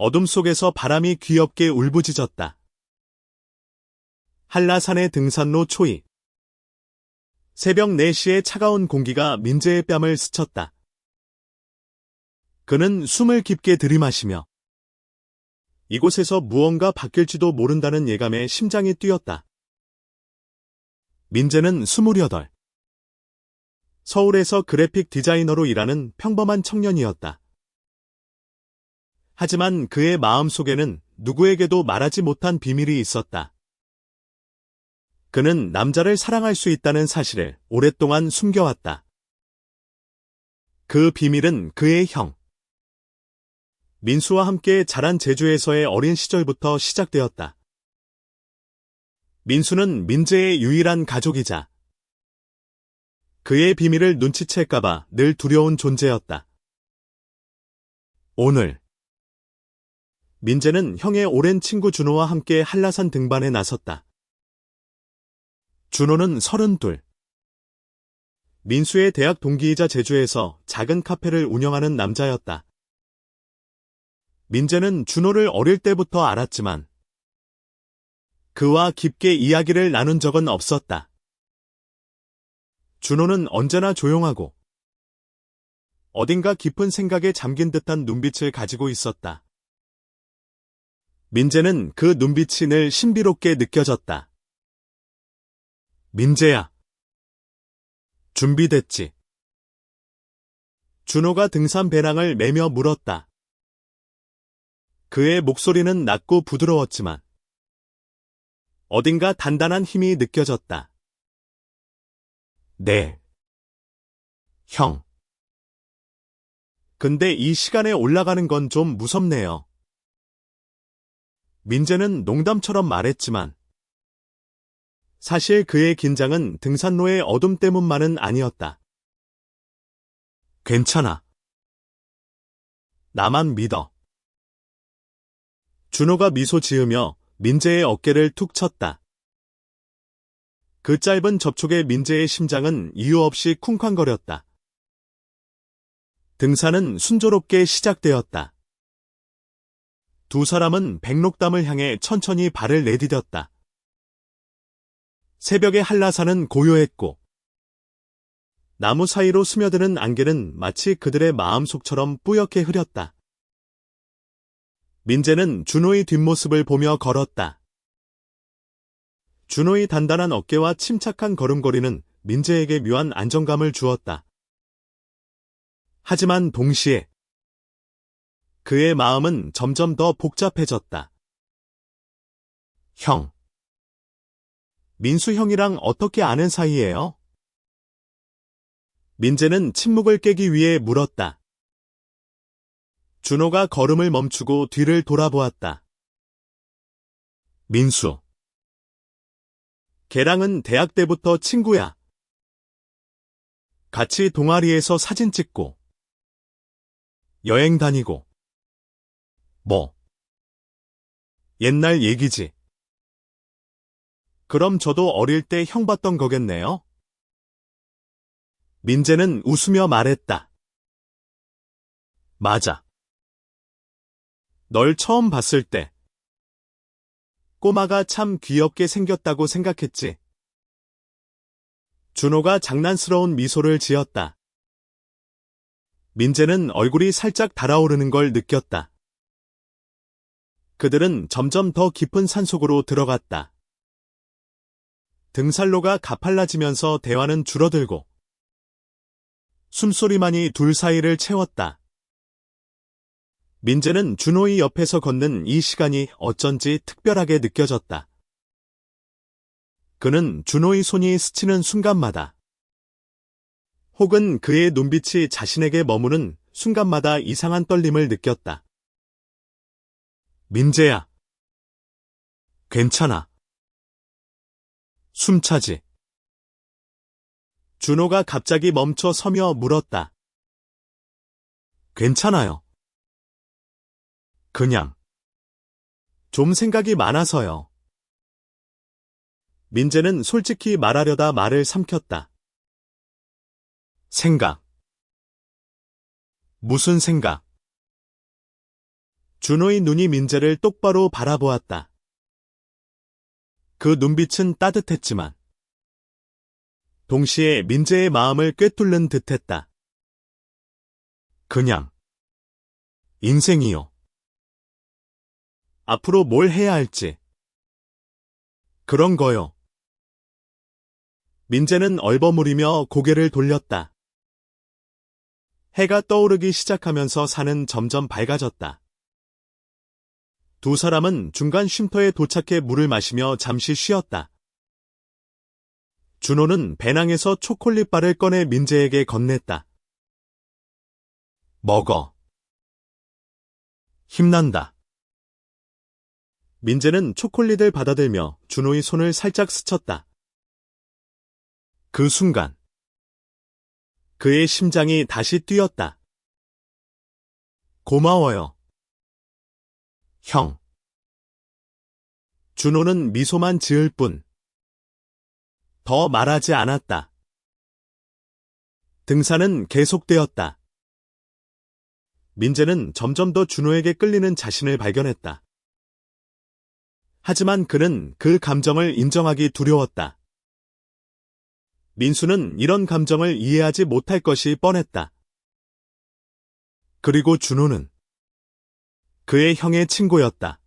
어둠 속에서 바람이 귀엽게 울부짖었다. 한라산의 등산로 초입. 새벽 4시에 차가운 공기가 민재의 뺨을 스쳤다. 그는 숨을 깊게 들이마시며 이곳에서 무언가 바뀔지도 모른다는 예감에 심장이 뛰었다. 민재는 28. 서울에서 그래픽 디자이너로 일하는 평범한 청년이었다. 하지만 그의 마음속에는 누구에게도 말하지 못한 비밀이 있었다. 그는 남자를 사랑할 수 있다는 사실을 오랫동안 숨겨왔다. 그 비밀은 그의 형. 민수와 함께 자란 제주에서의 어린 시절부터 시작되었다. 민수는 민재의 유일한 가족이자 그의 비밀을 눈치챌까봐 늘 두려운 존재였다. 오늘 민재는 형의 오랜 친구 준호와 함께 한라산 등반에 나섰다. 준호는 32. 민수의 대학 동기이자 제주에서 작은 카페를 운영하는 남자였다. 민재는 준호를 어릴 때부터 알았지만 그와 깊게 이야기를 나눈 적은 없었다. 준호는 언제나 조용하고 어딘가 깊은 생각에 잠긴 듯한 눈빛을 가지고 있었다. 민재는 그 눈빛이 늘 신비롭게 느껴졌다. 민재야. 준비됐지? 준호가 등산 배낭을 매며 물었다. 그의 목소리는 낮고 부드러웠지만 어딘가 단단한 힘이 느껴졌다. 네. 형. 근데 이 시간에 올라가는 건 좀 무섭네요. 민재는 농담처럼 말했지만 사실 그의 긴장은 등산로의 어둠 때문만은 아니었다. 괜찮아. 나만 믿어. 준호가 미소 지으며 민재의 어깨를 툭 쳤다. 그 짧은 접촉에 민재의 심장은 이유 없이 쿵쾅거렸다. 등산은 순조롭게 시작되었다. 두 사람은 백록담을 향해 천천히 발을 내디뎠다. 새벽의 한라산은 고요했고 나무 사이로 스며드는 안개는 마치 그들의 마음속처럼 뿌옇게 흐렸다. 민재는 준호의 뒷모습을 보며 걸었다. 준호의 단단한 어깨와 침착한 걸음걸이는 민재에게 묘한 안정감을 주었다. 하지만 동시에 그의 마음은 점점 더 복잡해졌다. 형. 민수 형이랑 어떻게 아는 사이예요? 민재는 침묵을 깨기 위해 물었다. 준호가 걸음을 멈추고 뒤를 돌아보았다. 민수. 걔랑은 대학 때부터 친구야. 같이 동아리에서 사진 찍고 여행 다니고 뭐 옛날 얘기지. 그럼 저도 어릴 때 형 봤던 거겠네요? 민재는 웃으며 말했다. 맞아. 널 처음 봤을 때 꼬마가 참 귀엽게 생겼다고 생각했지. 준호가 장난스러운 미소를 지었다. 민재는 얼굴이 살짝 달아오르는 걸 느꼈다. 그들은 점점 더 깊은 산속으로 들어갔다. 등산로가 가팔라지면서 대화는 줄어들고 숨소리만이 둘 사이를 채웠다. 민재는 준호의 옆에서 걷는 이 시간이 어쩐지 특별하게 느껴졌다. 그는 준호의 손이 스치는 순간마다 혹은 그의 눈빛이 자신에게 머무는 순간마다 이상한 떨림을 느꼈다. 민재야. 괜찮아. 숨차지. 준호가 갑자기 멈춰 서며 물었다. 괜찮아요. 그냥 좀 생각이 많아서요. 민재는 솔직히 말하려다 말을 삼켰다. 생각. 무슨 생각? 준호의 눈이 민재를 똑바로 바라보았다. 그 눈빛은 따뜻했지만 동시에 민재의 마음을 꿰뚫는 듯했다. 그냥 인생이요. 앞으로 뭘 해야 할지. 그런 거요. 민재는 얼버무리며 고개를 돌렸다. 해가 떠오르기 시작하면서 산은 점점 밝아졌다. 두 사람은 중간 쉼터에 도착해 물을 마시며 잠시 쉬었다. 준호는 배낭에서 초콜릿바를 꺼내 민재에게 건넸다. 먹어. 힘난다. 민재는 초콜릿을 받아들며 준호의 손을 살짝 스쳤다. 그 순간 그의 심장이 다시 뛰었다. 고마워요. 형. 준호는 미소만 지을 뿐 더 말하지 않았다. 등산은 계속되었다. 민재는 점점 더 준호에게 끌리는 자신을 발견했다. 하지만 그는 그 감정을 인정하기 두려웠다. 민수는 이런 감정을 이해하지 못할 것이 뻔했다. 그리고 준호는 그의 형의 친구였다.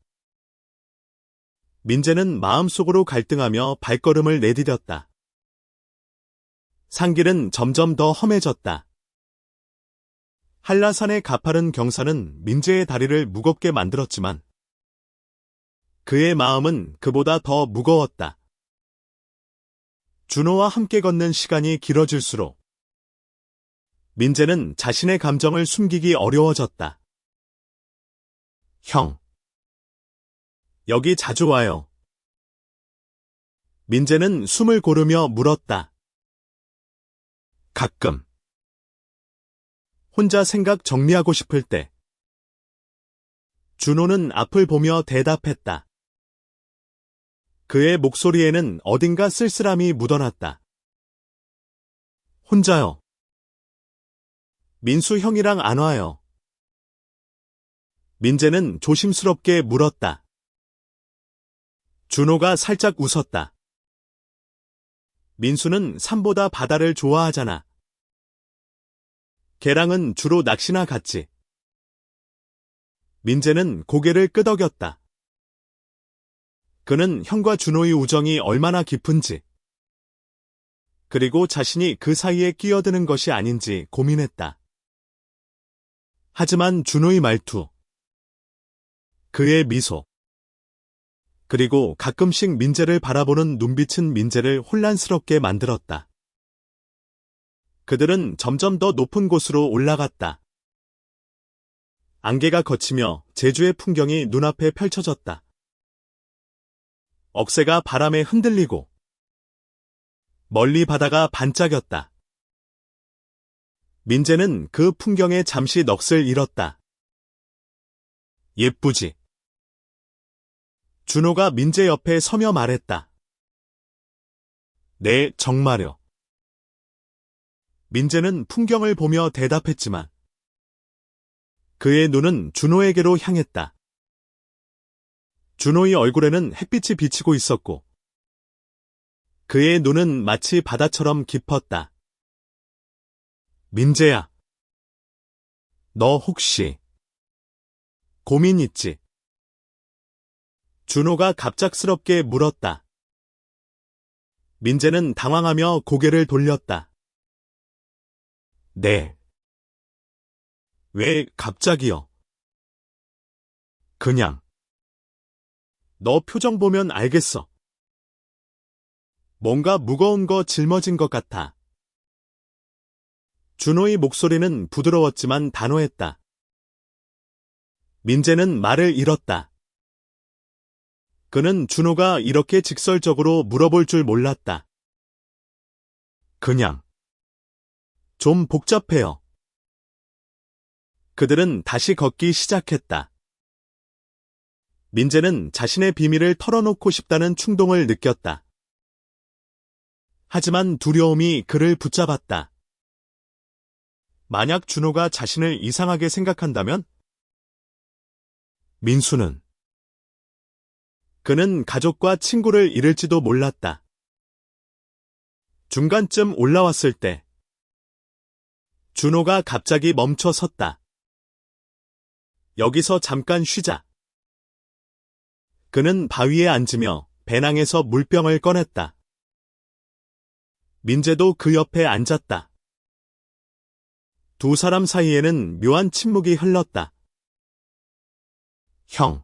민재는 마음속으로 갈등하며 발걸음을 내디뎠다. 산길은 점점 더 험해졌다. 한라산의 가파른 경사는 민재의 다리를 무겁게 만들었지만 그의 마음은 그보다 더 무거웠다. 준호와 함께 걷는 시간이 길어질수록 민재는 자신의 감정을 숨기기 어려워졌다. 형. 여기 자주 와요. 민재는 숨을 고르며 물었다. 가끔. 혼자 생각 정리하고 싶을 때. 준호는 앞을 보며 대답했다. 그의 목소리에는 어딘가 쓸쓸함이 묻어났다. 혼자요. 민수 형이랑 안 와요. 민재는 조심스럽게 물었다. 준호가 살짝 웃었다. 민수는 산보다 바다를 좋아하잖아. 걔랑은 주로 낚시나 갔지. 민재는 고개를 끄덕였다. 그는 형과 준호의 우정이 얼마나 깊은지, 그리고 자신이 그 사이에 끼어드는 것이 아닌지 고민했다. 하지만 준호의 말투, 그의 미소, 그리고 가끔씩 민재를 바라보는 눈빛은 민재를 혼란스럽게 만들었다. 그들은 점점 더 높은 곳으로 올라갔다. 안개가 걷히며 제주의 풍경이 눈앞에 펼쳐졌다. 억새가 바람에 흔들리고 멀리 바다가 반짝였다. 민재는 그 풍경에 잠시 넋을 잃었다. 예쁘지? 준호가 민재 옆에 서며 말했다. 네, 정말요. 민재는 풍경을 보며 대답했지만 그의 눈은 준호에게로 향했다. 준호의 얼굴에는 햇빛이 비치고 있었고 그의 눈은 마치 바다처럼 깊었다. 민재야, 너 혹시 고민 있지? 준호가 갑작스럽게 물었다. 민재는 당황하며 고개를 돌렸다. 네. 왜 갑자기요? 그냥. 너 표정 보면 알겠어. 뭔가 무거운 거 짊어진 것 같아. 준호의 목소리는 부드러웠지만 단호했다. 민재는 말을 잃었다. 그는 준호가 이렇게 직설적으로 물어볼 줄 몰랐다. 그냥. 좀 복잡해요. 그들은 다시 걷기 시작했다. 민재는 자신의 비밀을 털어놓고 싶다는 충동을 느꼈다. 하지만 두려움이 그를 붙잡았다. 만약 준호가 자신을 이상하게 생각한다면? 그는 두려움이 그를 붙잡았다. 하지만 두려움이 그를 붙잡았다. 만약 준호가 자신을 이상하게 생각한다면? 그는 두려움이 그를 붙잡았다. 만약 준호가 자신을 이상하게 생각한다면? 그는 두려움이 그를 붙잡았다. 하지만 두려움이 그를 붙잡았다. 민수는 그는 가족과 친구를 잃을지도 몰랐다. 중간쯤 올라왔을 때 준호가 갑자기 멈춰 섰다. 여기서 잠깐 쉬자. 그는 바위에 앉으며 배낭에서 물병을 꺼냈다. 민재도 그 옆에 앉았다. 두 사람 사이에는 묘한 침묵이 흘렀다. 형,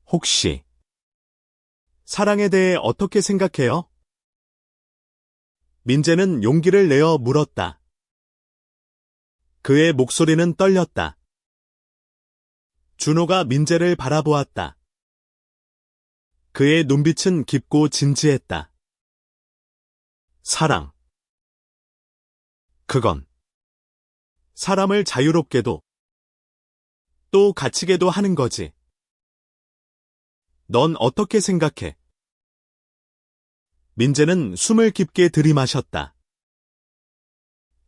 혹시 사랑에 대해 어떻게 생각해요? 민재는 용기를 내어 물었다. 그의 목소리는 떨렸다. 준호가 민재를 바라보았다. 그의 눈빛은 깊고 진지했다. 사랑. 그건 사람을 자유롭게도 또 갇히게도 하는 거지. 넌 어떻게 생각해? 민재는 숨을 깊게 들이마셨다.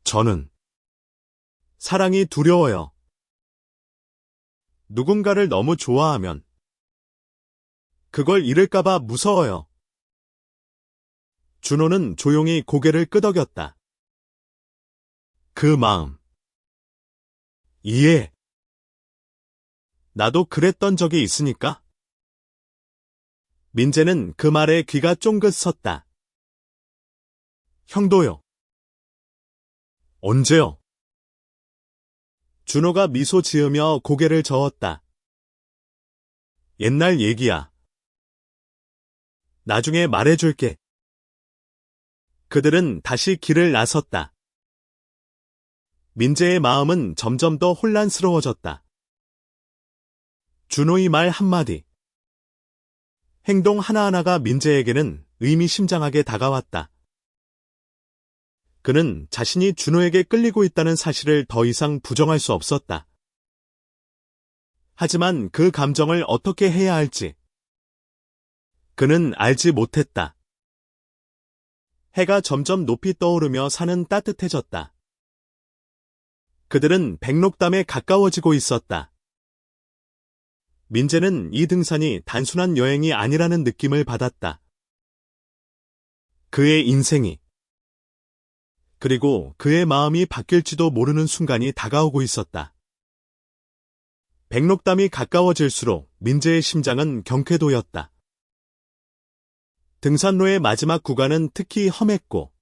저는 사랑이 두려워요. 누군가를 너무 좋아하면 그걸 잃을까봐 무서워요. 준호는 조용히 고개를 끄덕였다. 그 마음. 이해. 나도 그랬던 적이 있으니까. 민재는 그 말에 귀가 쫑긋 섰다. 형도요. 언제요? 준호가 미소 지으며 고개를 저었다. 옛날 얘기야. 나중에 말해줄게. 그들은 다시 길을 나섰다. 민재의 마음은 점점 더 혼란스러워졌다. 준호의 말 한마디, 행동 하나하나가 민재에게는 의미심장하게 다가왔다. 그는 자신이 준호에게 끌리고 있다는 사실을 더 이상 부정할 수 없었다. 하지만 그 감정을 어떻게 해야 할지 그는 알지 못했다. 해가 점점 높이 떠오르며 산은 따뜻해졌다. 그들은 백록담에 가까워지고 있었다. 민재는 이 등산이 단순한 여행이 아니라는 느낌을 받았다. 그의 인생이, 그리고 그의 마음이 바뀔지도 모르는 순간이 다가오고 있었다. 백록담이 가까워질수록 민재의 심장은 경쾌도였다. 등산로의 마지막 구간은 특히 험했고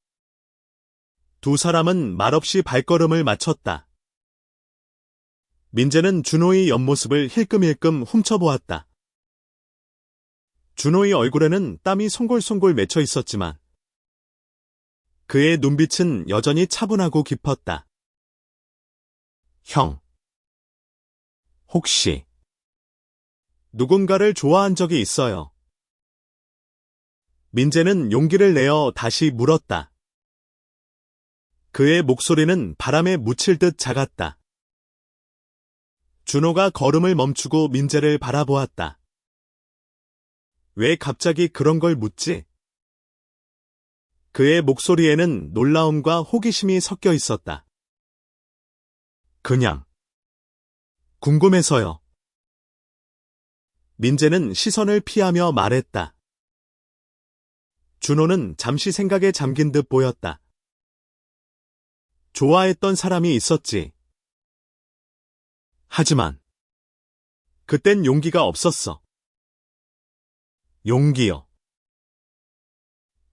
두 사람은 말없이 발걸음을 맞췄다. 민재는 준호의 옆모습을 힐끔힐끔 훔쳐보았다. 준호의 얼굴에는 땀이 송골송골 맺혀 있었지만 그의 눈빛은 여전히 차분하고 깊었다. 형, 혹시 누군가를 좋아한 적이 있어요? 민재는 용기를 내어 다시 물었다. 그의 목소리는 바람에 묻힐 듯 작았다. 준호가 걸음을 멈추고 민재를 바라보았다. 왜 갑자기 그런 걸 묻지? 그의 목소리에는 놀라움과 호기심이 섞여 있었다. 그냥 궁금해서요. 민재는 시선을 피하며 말했다. 준호는 잠시 생각에 잠긴 듯 보였다. 좋아했던 사람이 있었지. 하지만 그땐 용기가 없었어. 용기요.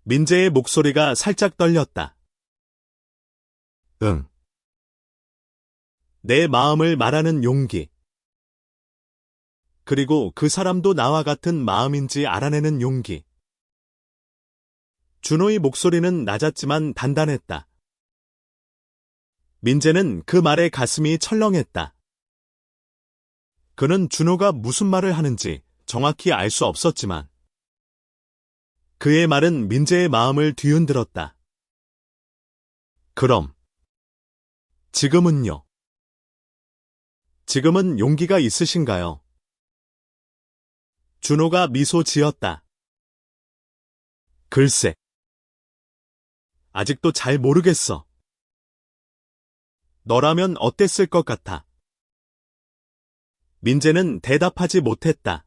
민재의 목소리가 살짝 떨렸다. 응. 내 마음을 말하는 용기. 그리고 그 사람도 나와 같은 마음인지 알아내는 용기. 준호의 목소리는 낮았지만 단단했다. 민재는 그 말에 가슴이 철렁했다. 그는 준호가 무슨 말을 하는지 정확히 알 수 없었지만 그의 말은 민재의 마음을 뒤흔들었다. 그럼 지금은요? 지금은 용기가 있으신가요? 준호가 미소 지었다. 글쎄. 아직도 잘 모르겠어. 너라면 어땠을 것 같아? 민재는 대답하지 못했다.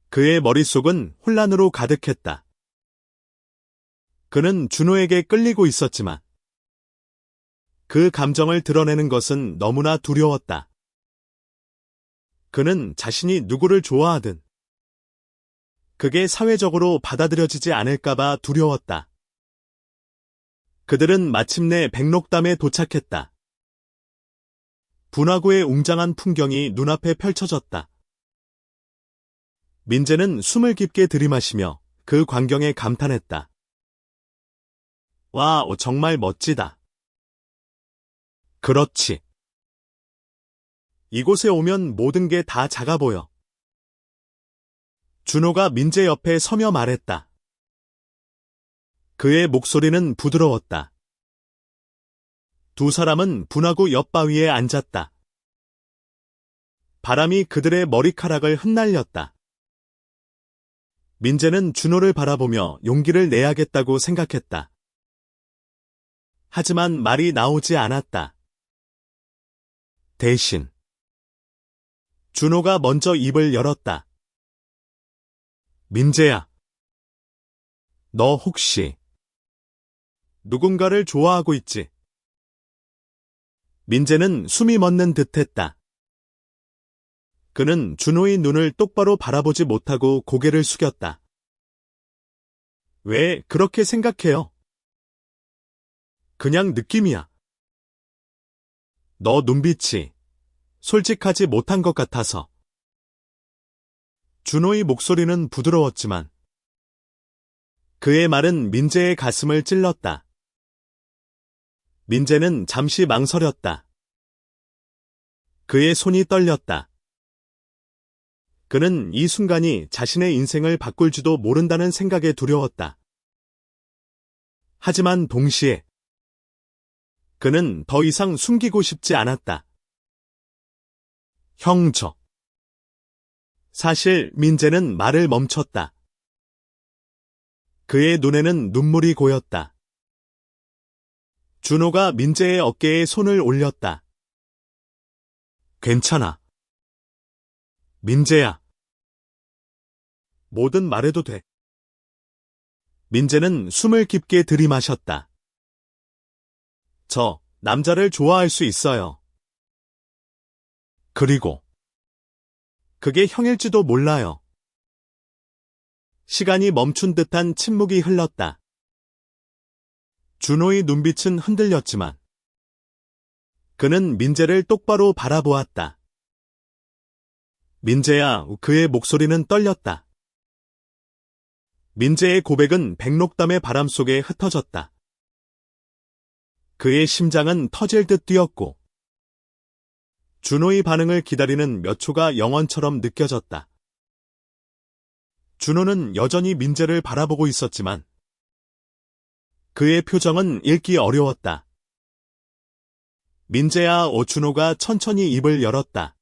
그의 머릿속은 혼란으로 가득했다. 그는 준호에게 끌리고 있었지만 그 감정을 드러내는 것은 너무나 두려웠다. 그는 자신이 누구를 좋아하든 그게 사회적으로 받아들여지지 않을까봐 두려웠다. 그들은 마침내 백록담에 도착했다. 분화구의 웅장한 풍경이 눈앞에 펼쳐졌다. 민재는 숨을 깊게 들이마시며 그 광경에 감탄했다. 와, 정말 멋지다. 그렇지. 이곳에 오면 모든 게 다 작아 보여. 준호가 민재 옆에 서며 말했다. 그의 목소리는 부드러웠다. 두 사람은 분화구 옆바위에 앉았다. 바람이 그들의 머리카락을 흩날렸다. 민재는 준호를 바라보며 용기를 내야겠다고 생각했다. 하지만 말이 나오지 않았다. 대신 준호가 먼저 입을 열었다. 민재야, 너 혹시 누군가를 좋아하고 있지? 민재는 숨이 멎는 듯했다. 그는 준호의 눈을 똑바로 바라보지 못하고 고개를 숙였다. 왜 그렇게 생각해요? 그냥 느낌이야. 너 눈빛이 솔직하지 못한 것 같아서. 준호의 목소리는 부드러웠지만 그의 말은 민재의 가슴을 찔렀다. 민재는 잠시 망설였다. 그의 손이 떨렸다. 그는 이 순간이 자신의 인생을 바꿀지도 모른다는 생각에 두려웠다. 하지만 동시에 그는 더 이상 숨기고 싶지 않았다. 형, 사실 민재는 말을 멈췄다. 그의 눈에는 눈물이 고였다. 준호가 민재의 어깨에 손을 올렸다. 괜찮아. 민재야. 뭐든 말해도 돼. 민재는 숨을 깊게 들이마셨다. 저 남자를 좋아할 수 있어요. 그리고 그게 형일지도 몰라요. 시간이 멈춘 듯한 침묵이 흘렀다. 준호의 눈빛은 흔들렸지만 그는 민재를 똑바로 바라보았다. 민재야, 그의 목소리는 떨렸다. 민재의 고백은 백록담의 바람 속에 흩어졌다. 그의 심장은 터질 듯 뛰었고 준호의 반응을 기다리는 몇 초가 영원처럼 느껴졌다. 준호는 여전히 민재를 바라보고 있었지만 그의 표정은 읽기 어려웠다. 민재야, 준호가 천천히 입을 열었다.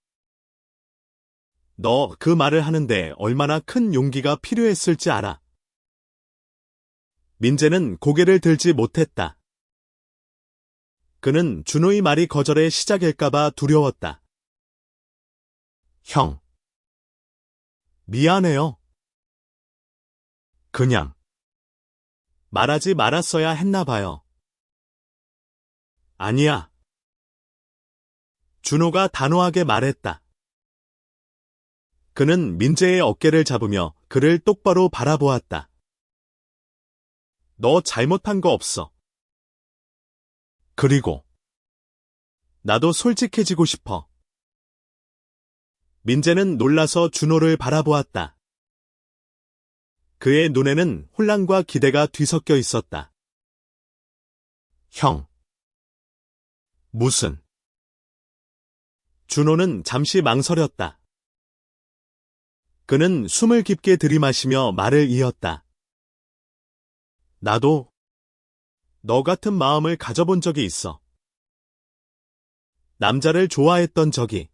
너 그 말을 하는데 얼마나 큰 용기가 필요했을지 알아. 민재는 고개를 들지 못했다. 그는 준호의 말이 거절의 시작일까봐 두려웠다. 형. 미안해요. 그냥 말하지 말았어야 했나 봐요. 아니야. 준호가 단호하게 말했다. 그는 민재의 어깨를 잡으며 그를 똑바로 바라보았다. 너 잘못한 거 없어. 그리고 나도 솔직해지고 싶어. 민재는 놀라서 준호를 바라보았다. 그의 눈에는 혼란과 기대가 뒤섞여 있었다. 형. 무슨? 준호는 잠시 망설였다. 그는 숨을 깊게 들이마시며 말을 이었다. 나도 너 같은 마음을 가져본 적이 있어. 남자를 좋아했던 적이.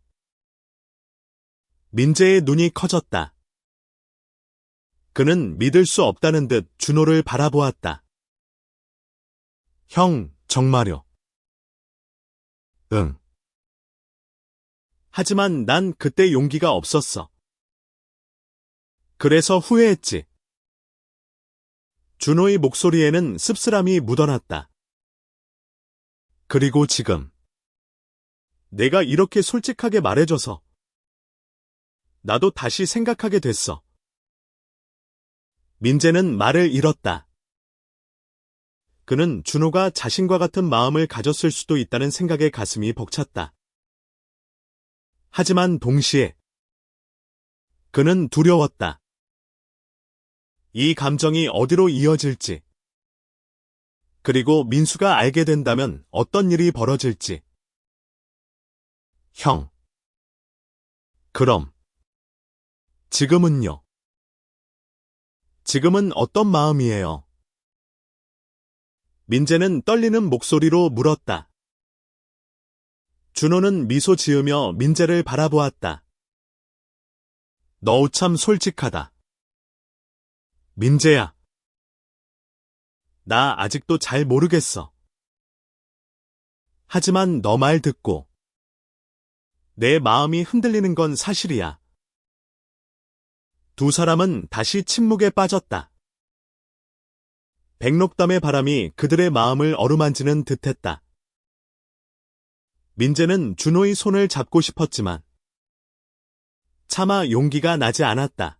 민재의 눈이 커졌다. 그는 믿을 수 없다는 듯 준호를 바라보았다. 형, 정말요? 응. 하지만 난 그때 용기가 없었어. 그래서 후회했지. 준호의 목소리에는 씁쓸함이 묻어났다. 그리고 지금 내가 이렇게 솔직하게 말해줘서 나도 다시 생각하게 됐어. 민재는 말을 잃었다. 그는 준호가 자신과 같은 마음을 가졌을 수도 있다는 생각에 가슴이 벅찼다. 하지만 동시에 그는 두려웠다. 이 감정이 어디로 이어질지, 그리고 민수가 알게 된다면 어떤 일이 벌어질지. 형. 그럼 지금은요? 지금은 어떤 마음이에요? 민재는 떨리는 목소리로 물었다. 준호는 미소 지으며 민재를 바라보았다. 너 참 솔직하다. 민재야. 나 아직도 잘 모르겠어. 하지만 너 말 듣고 내 마음이 흔들리는 건 사실이야. 두 사람은 다시 침묵에 빠졌다. 백록담의 바람이 그들의 마음을 어루만지는 듯했다. 민재는 준호의 손을 잡고 싶었지만 차마 용기가 나지 않았다.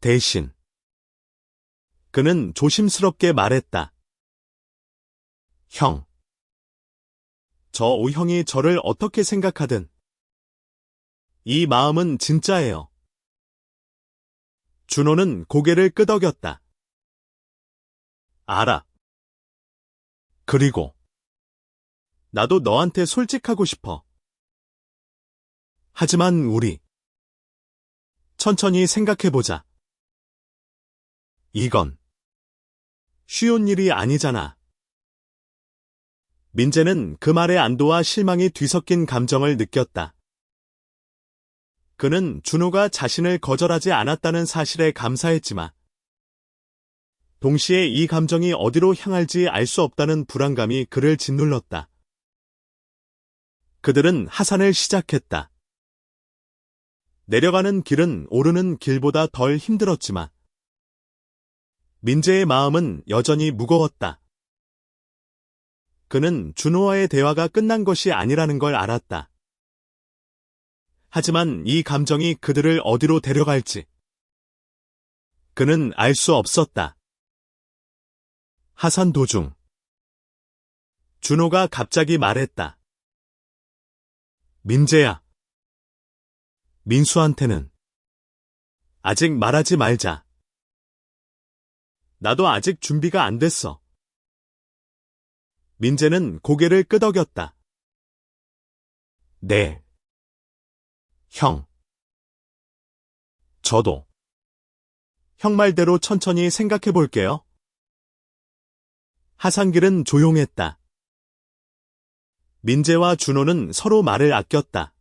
대신 그는 조심스럽게 말했다. 형. 저 오형이 저를 어떻게 생각하든 이 마음은 진짜예요. 준호는 고개를 끄덕였다. 알아. 그리고 나도 너한테 솔직하고 싶어. 하지만 우리 천천히 생각해보자. 이건 쉬운 일이 아니잖아. 민재는 그 말에 안도와 실망이 뒤섞인 감정을 느꼈다. 그는 준호가 자신을 거절하지 않았다는 사실에 감사했지만 동시에 이 감정이 어디로 향할지 알 수 없다는 불안감이 그를 짓눌렀다. 그들은 하산을 시작했다. 내려가는 길은 오르는 길보다 덜 힘들었지만 민재의 마음은 여전히 무거웠다. 그는 준호와의 대화가 끝난 것이 아니라는 걸 알았다. 하지만 이 감정이 그들을 어디로 데려갈지 그는 알 수 없었다. 하산 도중 준호가 갑자기 말했다. 민재야. 민수한테는 아직 말하지 말자. 나도 아직 준비가 안 됐어. 민재는 고개를 끄덕였다. 네. 형. 저도. 형 말대로 천천히 생각해 볼게요. 하산길은 조용했다. 민재와 준호는 서로 말을 아꼈다.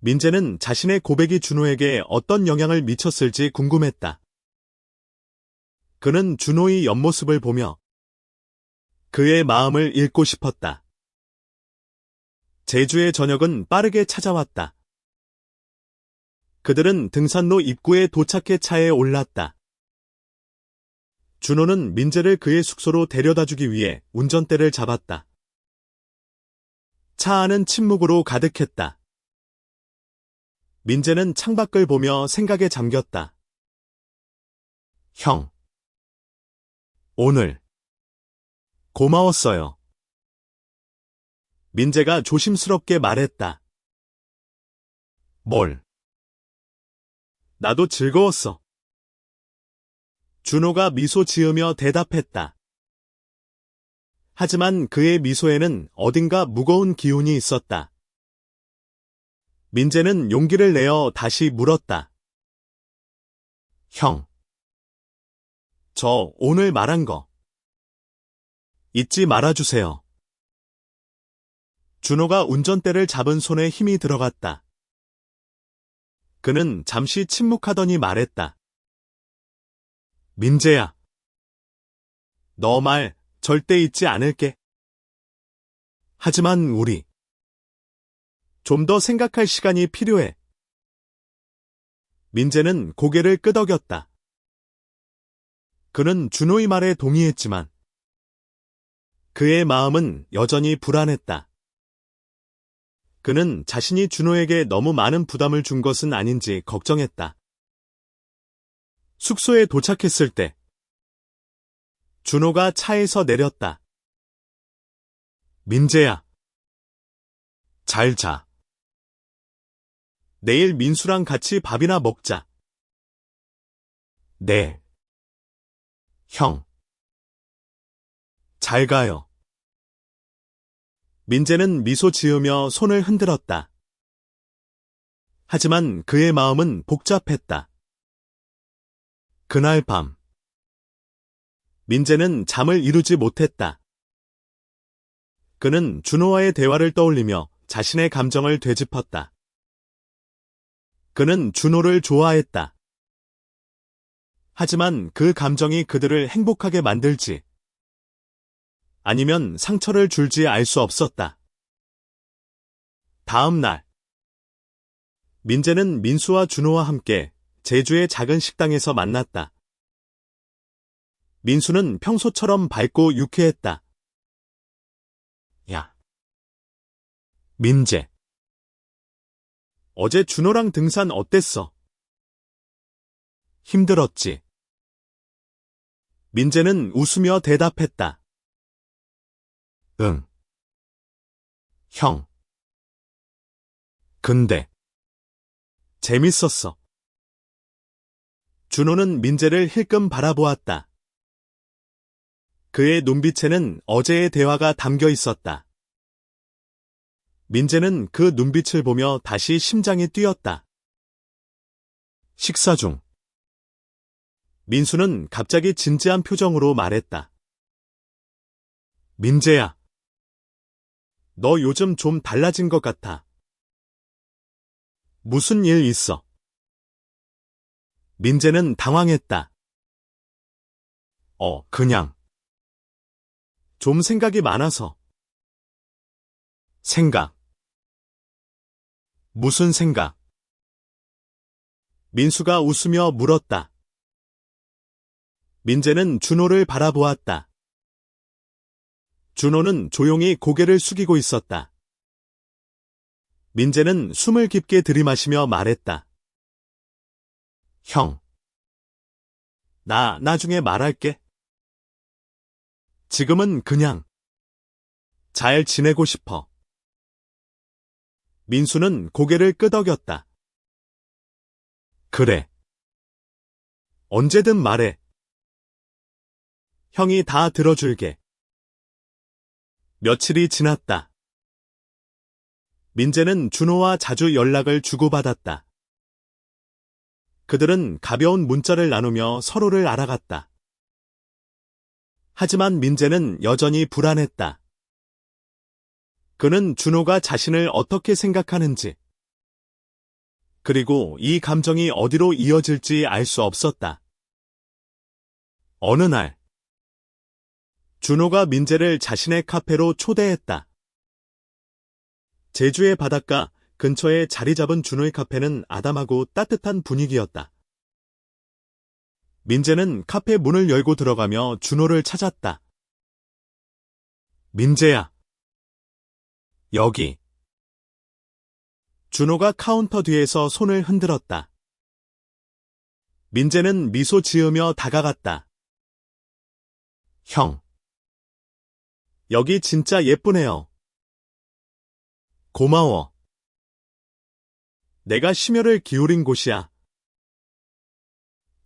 민재는 자신의 고백이 준호에게 어떤 영향을 미쳤을지 궁금했다. 그는 준호의 옆모습을 보며 그의 마음을 읽고 싶었다. 제주의 저녁은 빠르게 찾아왔다. 그들은 등산로 입구에 도착해 차에 올랐다. 준호는 민재를 그의 숙소로 데려다주기 위해 운전대를 잡았다. 차 안은 침묵으로 가득했다. 민재는 창밖을 보며 생각에 잠겼다. 형. 오늘 고마웠어요. 민재가 조심스럽게 말했다. 뭘? 나도 즐거웠어. 준호가 미소 지으며 대답했다. 하지만 그의 미소에는 어딘가 무거운 기운이 있었다. 민재는 용기를 내어 다시 물었다. 형. 저 오늘 말한 거 잊지 말아주세요. 준호가 운전대를 잡은 손에 힘이 들어갔다. 그는 잠시 침묵하더니 말했다. 민재야. 너 말 절대 잊지 않을게. 하지만 우리 좀 더 생각할 시간이 필요해. 민재는 고개를 끄덕였다. 그는 준호의 말에 동의했지만 그의 마음은 여전히 불안했다. 그는 자신이 준호에게 너무 많은 부담을 준 것은 아닌지 걱정했다. 숙소에 도착했을 때 준호가 차에서 내렸다. 민재야, 잘 자. 내일 민수랑 같이 밥이나 먹자. 네. 형. 잘 가요. 민재는 미소 지으며 손을 흔들었다. 하지만 그의 마음은 복잡했다. 그날 밤, 민재는 잠을 이루지 못했다. 그는 준호와의 대화를 떠올리며 자신의 감정을 되짚었다. 그는 준호를 좋아했다. 하지만 그 감정이 그들을 행복하게 만들지 아니면 상처를 줄지 알 수 없었다. 다음 날, 민재는 민수와 준호와 함께 제주의 작은 식당에서 만났다. 민수는 평소처럼 밝고 유쾌했다. 야, 민재. 어제 준호랑 등산 어땠어? 힘들었지. 민재는 웃으며 대답했다. 응. 형. 근데 재밌었어. 준호는 민재를 힐끔 바라보았다. 그의 눈빛에는 어제의 대화가 담겨 있었다. 민재는 그 눈빛을 보며 다시 심장이 뛰었다. 식사 중 민수는 갑자기 진지한 표정으로 말했다. 민재야, 너 요즘 좀 달라진 것 같아. 무슨 일 있어? 민재는 당황했다. 그냥. 좀 생각이 많아서. 생각. 무슨 생각? 민수가 웃으며 물었다. 민재는 준호를 바라보았다. 준호는 조용히 고개를 숙이고 있었다. 민재는 숨을 깊게 들이마시며 말했다. 형. 나 나중에 말할게. 지금은 그냥 잘 지내고 싶어. 민수는 고개를 끄덕였다. 그래. 언제든 말해. 형이 다 들어줄게. 며칠이 지났다. 민재는 준호와 자주 연락을 주고받았다. 그들은 가벼운 문자를 나누며 서로를 알아갔다. 하지만 민재는 여전히 불안했다. 그는 준호가 자신을 어떻게 생각하는지, 그리고 이 감정이 어디로 이어질지 알 수 없었다. 어느 날, 준호가 민재를 자신의 카페로 초대했다. 제주의 바닷가 근처에 자리 잡은 준호의 카페는 아담하고 따뜻한 분위기였다. 민재는 카페 문을 열고 들어가며 준호를 찾았다. 민재야. 여기. 준호가 카운터 뒤에서 손을 흔들었다. 민재는 미소 지으며 다가갔다. 형. 여기 진짜 예쁘네요. 고마워. 내가 심혈을 기울인 곳이야.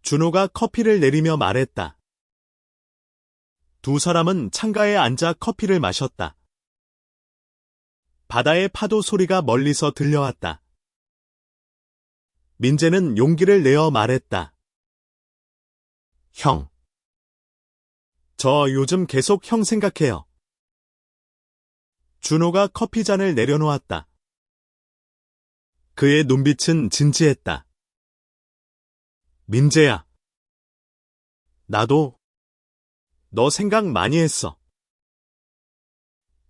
준호가 커피를 내리며 말했다. 두 사람은 창가에 앉아 커피를 마셨다. 바다의 파도 소리가 멀리서 들려왔다. 민재는 용기를 내어 말했다. 형. 저 요즘 계속 형 생각해요. 준호가 커피잔을 내려놓았다. 그의 눈빛은 진지했다. 민재야. 나도 너 생각 많이 했어.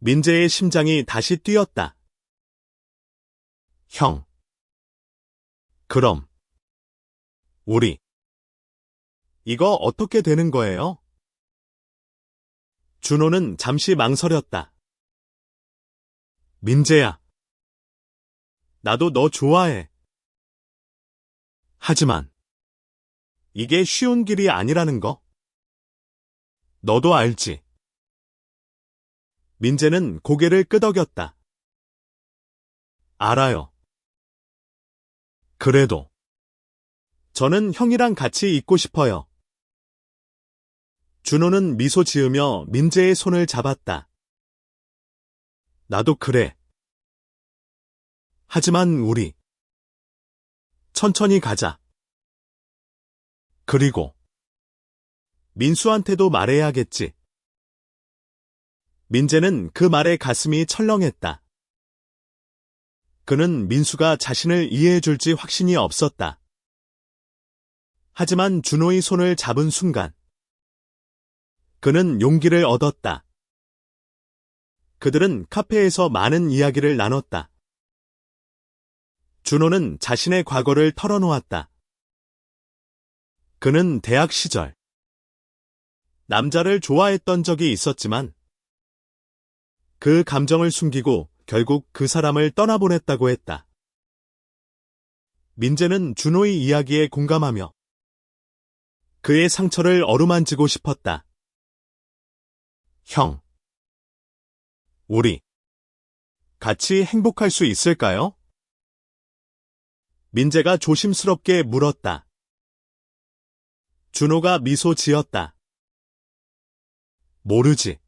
민재의 심장이 다시 뛰었다. 형. 그럼 우리 이거 어떻게 되는 거예요? 준호는 잠시 망설였다. 민재야, 나도 너 좋아해. 하지만 이게 쉬운 길이 아니라는 거 너도 알지? 민재는 고개를 끄덕였다. 알아요. 그래도 저는 형이랑 같이 있고 싶어요. 준호는 미소 지으며 민재의 손을 잡았다. 나도 그래. 하지만 우리 천천히 가자. 그리고 민수한테도 말해야겠지. 민재는 그 말에 가슴이 철렁했다. 그는 민수가 자신을 이해해줄지 확신이 없었다. 하지만 준호의 손을 잡은 순간 그는 용기를 얻었다. 그들은 카페에서 많은 이야기를 나눴다. 준호는 자신의 과거를 털어놓았다. 그는 대학 시절 남자를 좋아했던 적이 있었지만 그 감정을 숨기고 결국 그 사람을 떠나보냈다고 했다. 민재는 준호의 이야기에 공감하며 그의 상처를 어루만지고 싶었다. 형, 우리 같이 행복할 수 있을까요? 민재가 조심스럽게 물었다. 준호가 미소 지었다. 모르지.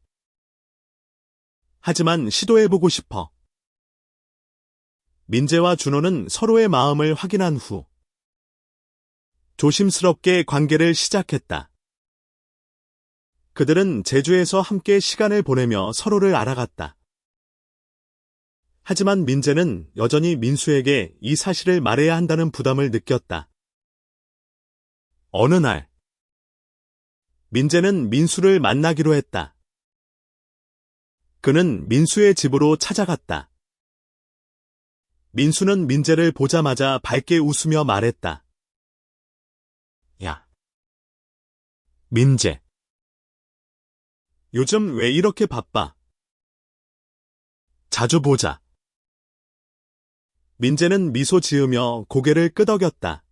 하지만 시도해보고 싶어. 민재와 준호는 서로의 마음을 확인한 후 조심스럽게 관계를 시작했다. 그들은 제주에서 함께 시간을 보내며 서로를 알아갔다. 하지만 민재는 여전히 민수에게 이 사실을 말해야 한다는 부담을 느꼈다. 어느 날, 민재는 민수를 만나기로 했다. 그는 민수의 집으로 찾아갔다. 민수는 민재를 보자마자 밝게 웃으며 말했다. 야, 민재. 요즘 왜 이렇게 바빠? 자주 보자. 민재는 미소 지으며 고개를 끄덕였다.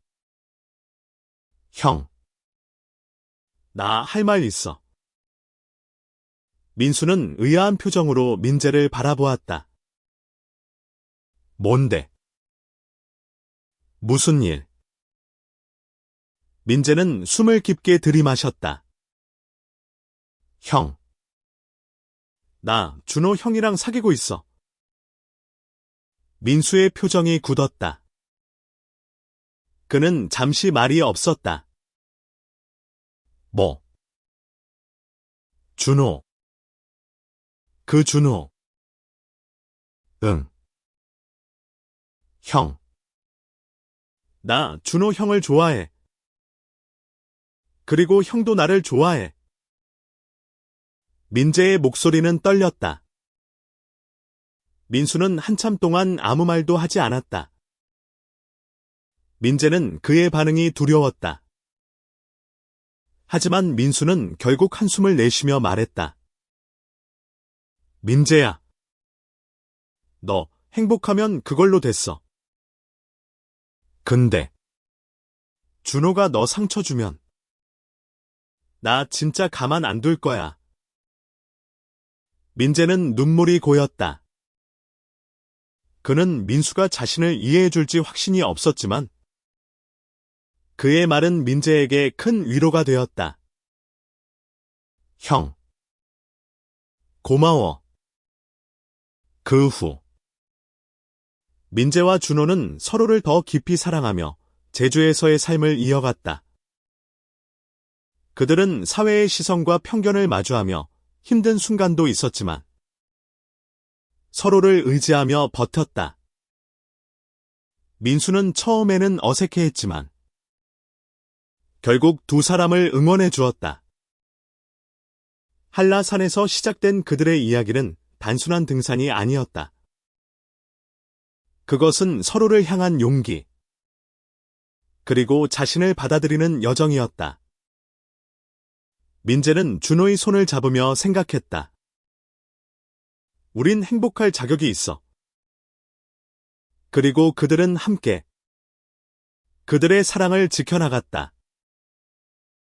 형. 나 할 말 있어. 민수는 의아한 표정으로 민재를 바라보았다. 뭔데? 무슨 일? 민재는 숨을 깊게 들이마셨다. 형. 나 준호 형이랑 사귀고 있어. 민수의 표정이 굳었다. 그는 잠시 말이 없었다. 뭐? 준호. 그 준호. 응. 형. 나 준호 형을 좋아해. 그리고 형도 나를 좋아해. 민재의 목소리는 떨렸다. 민수는 한참 동안 아무 말도 하지 않았다. 민재는 그의 반응이 두려웠다. 하지만 민수는 결국 한숨을 내쉬며 말했다. 민재야. 너 행복하면 그걸로 됐어. 근데 준호가 너 상처 주면 나 진짜 가만 안 둘 거야. 민재는 눈물이 고였다. 그는 민수가 자신을 이해해줄지 확신이 없었지만 그의 말은 민재에게 큰 위로가 되었다. 형. 고마워. 그 후 민재와 준호는 서로를 더 깊이 사랑하며 제주에서의 삶을 이어갔다. 그들은 사회의 시선과 편견을 마주하며 힘든 순간도 있었지만 서로를 의지하며 버텼다. 민수는 처음에는 어색해했지만 결국 두 사람을 응원해 주었다. 한라산에서 시작된 그들의 이야기는 단순한 등산이 아니었다. 그것은 서로를 향한 용기, 그리고 자신을 받아들이는 여정이었다. 민재는 준호의 손을 잡으며 생각했다. 우린 행복할 자격이 있어. 그리고 그들은 함께 그들의 사랑을 지켜나갔다.